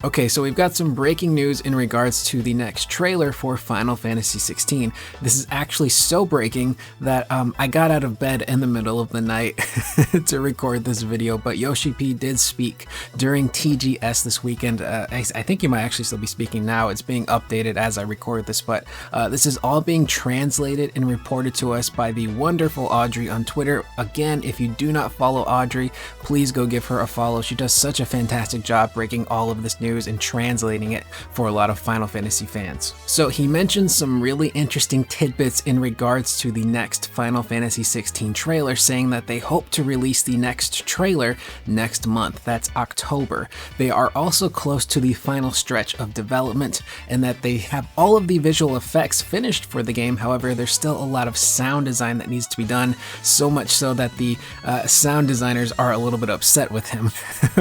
Okay, so we've got some breaking news in regards to the next trailer for Final Fantasy XVI. This is actually so breaking that I got out of bed in the middle of the night to record this video, but Yoshi P did speak during TGS this weekend. I think you might actually still be speaking now. It's being updated as I record this, but this is all being translated and reported to us by the wonderful Audrey on Twitter. Again, if you do not follow Audrey, please go give her a follow. She does such a fantastic job breaking all of this news and translating it for a lot of Final Fantasy fans. So he mentioned some really interesting tidbits in regards to the next Final Fantasy XVI trailer, saying that they hope to release the next trailer next month. That's October. They are also close to the final stretch of development and that they have all of the visual effects finished for the game. However, there's still a lot of sound design that needs to be done, so much so that the sound designers are a little bit upset with him,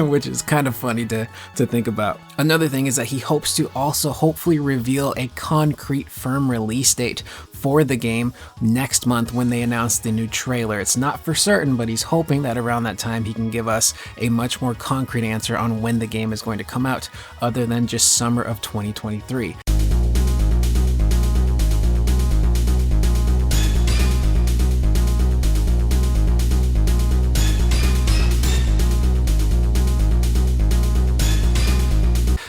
which is kind of funny to think about. Another thing is that he hopes to also hopefully reveal a concrete firm release date for the game next month when they announce the new trailer. It's not for certain, but he's hoping that around that time he can give us a much more concrete answer on when the game is going to come out, other than just summer of 2023.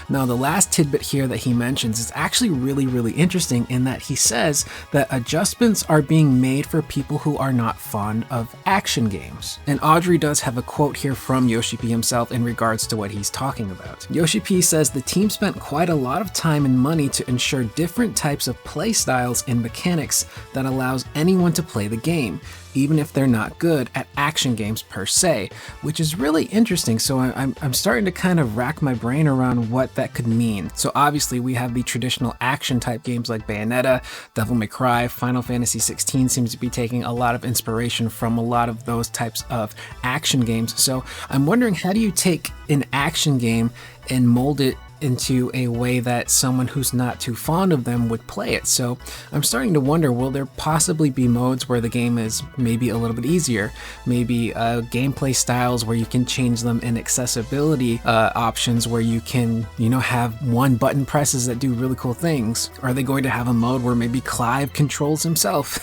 Now, the last tidbit here that he mentions is actually really interesting, in that he says that adjustments are being made for people who are not fond of action games. And Audrey does have a quote here from Yoshi P himself in regards to what he's talking about. Yoshi P says the team spent quite a lot of time and money to ensure different types of play styles and mechanics that allows anyone to play the game, even if they're not good at action games per se, which is really interesting. So I'm starting to kind of rack my brain around what that could mean. So obviously we have the traditional action type games like Bayonetta, Devil May Cry. Final Fantasy XVI seems to be taking a lot of inspiration from a lot of those types of action games. So I'm wondering, how do you take an action game and mold it into a way that someone who's not too fond of them would play it? So I'm starting to wonder, will there possibly be modes where the game is maybe a little bit easier, maybe gameplay styles where you can change them, and accessibility options where you can, have one button presses that do really cool things? Are they going to have a mode where maybe Clive controls himself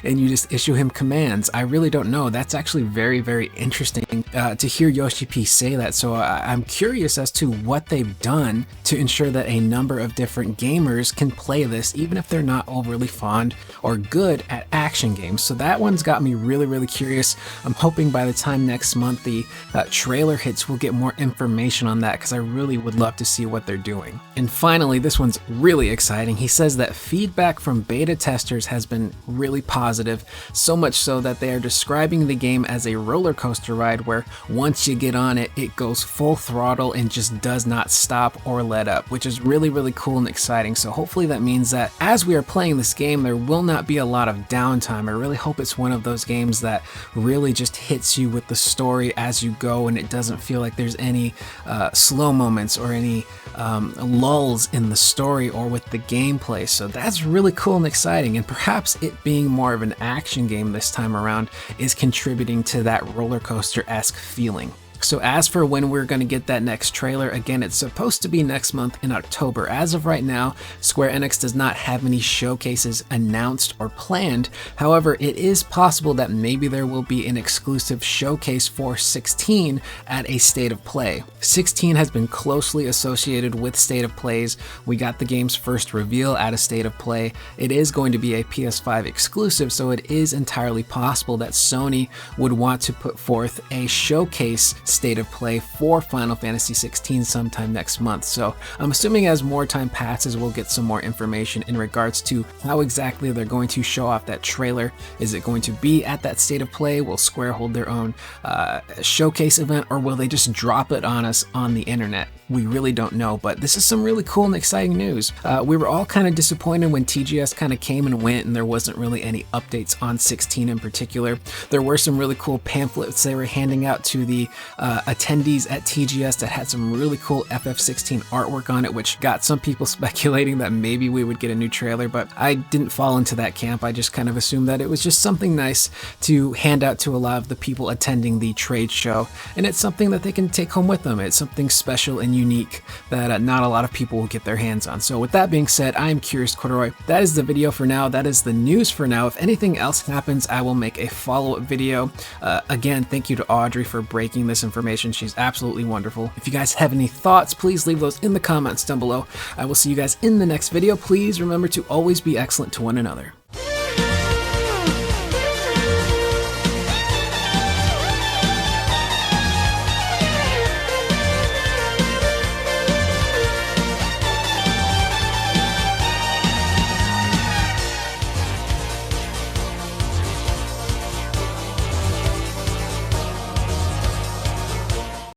and you just issue him commands? I really don't know. That's actually very interesting to hear Yoshi P say that. So I'm curious as to what they've done to ensure that a number of different gamers can play this, even if they're not overly fond or good at action games. So that one's got me really curious. I'm hoping by the time next month the trailer hits, we'll get more information on that, because I really would love to see what they're doing. And finally, this one's really exciting. He says that feedback from beta testers has been really positive, so much so that they are describing the game as a roller coaster ride where once you get on it, it goes full throttle and just does not stop or let up, which is really cool and exciting. So hopefully that means that as we are playing this game, there will not be a lot of downtime. I really hope it's one of those games that really just hits you with the story as you go, and it doesn't feel like there's any slow moments or any lulls in the story or with the gameplay. So that's really cool and exciting, and perhaps it being more of an action game this time around is contributing to that roller coaster-esque feeling. So as for when we're going to get that next trailer, again, it's supposed to be next month in October. As of right now, Square Enix does not have any showcases announced or planned. However, it is possible that maybe there will be an exclusive showcase for 16 at a State of Play. 16 has been closely associated with State of Plays. We got the game's first reveal at a State of Play. It is going to be a PS5 exclusive, so it is entirely possible that Sony would want to put forth a showcase State of Play for Final Fantasy XVI sometime next month. So I'm assuming as more time passes, we'll get some more information in regards to how exactly they're going to show off that trailer. Is it going to be at that State of Play? Will Square hold their own showcase event, or will they just drop it on us on the internet? We really don't know, but this is some really cool and exciting news. We were all kind of disappointed when TGS kind of came and went and there wasn't really any updates on 16 in particular. There were some really cool pamphlets they were handing out to the attendees at TGS that had some really cool FF16 artwork on it, which got some people speculating that maybe we would get a new trailer, but I didn't fall into that camp. I just kind of assumed that it was just something nice to hand out to a lot of the people attending the trade show, and it's something that they can take home with them. It's something special and unique that not a lot of people will get their hands on. So with that being said, I am Curious Corduroy. That is the video for now. That is the news for now. If anything else happens, I will make a follow-up video. Again, thank you to Audrey for breaking this information. She's absolutely wonderful. If you guys have any thoughts, please leave those in the comments down below. I will see you guys in the next video. Please remember to always be excellent to one another.